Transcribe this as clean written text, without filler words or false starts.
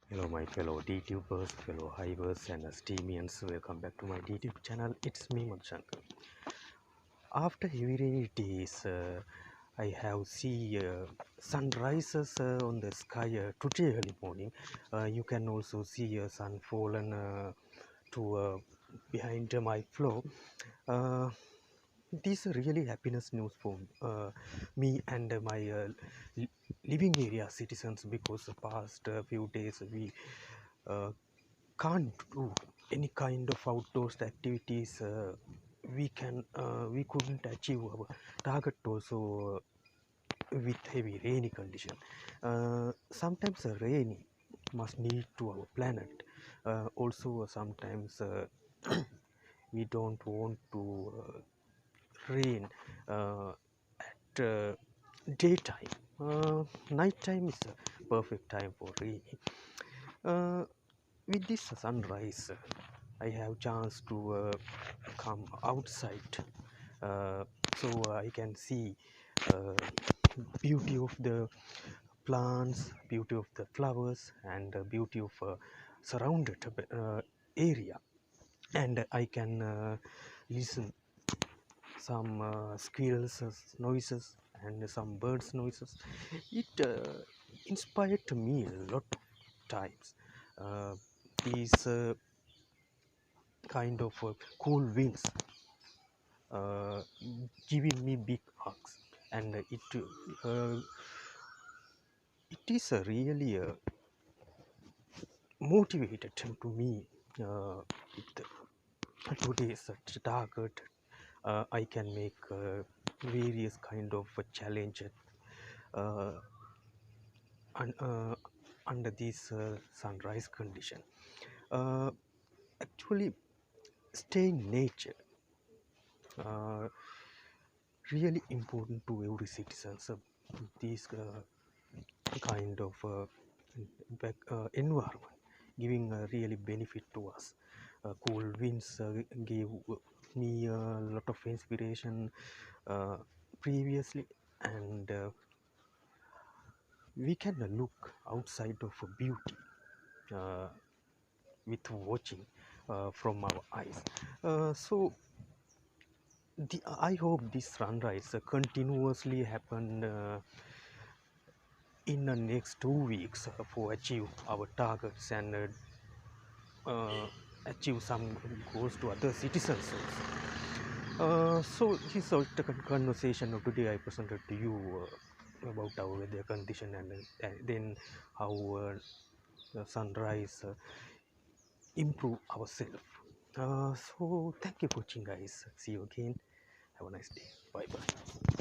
Hello my fellow DTubers, fellow Hivers and Steamians, welcome back to my DTube channel. It's me Madhushankar. After heavy rainy days, I have see sunrises on the sky today early morning. You can also see sun fallen to behind my floor. Uh, this is really happiness news for me and my living area citizens, because the past few days we uh, can't do any kind of outdoors activities. We couldn't achieve our target also with heavy rainy condition. Sometimes rain must need to our planet. Also sometimes we don't want to rain at daytime. Nighttime is a perfect time for raining. With this sunrise, I have chance to come outside, uh, so I can see uh, beauty of the plants, beauty of the flowers, and beauty of surrounded area, and I can listen some squirrels noises and some birds noises. It inspired me a lot of times. uh, these kind of cool winds uh, giving me big hugs, and uh, it is really motivated to me with today's target. I can make various kind of challenge uh, under this sunrise condition. uh, Actually, stay in nature really important to every citizen. So this kind of environment giving a really benefit to us. Cool winds gave me a lot of inspiration uh, previously, and we can look outside of beauty uh, with watching from our eyes. So I hope this sunrise continuously happen in the next 2 weeks for achieve our targets, and achieve some goals to other citizens also. So this is the conversation of today. I presented to you about our weather condition, and then how sunrise improve ourselves. So thank you for watching, guys. See you again. Have a nice day. Bye bye.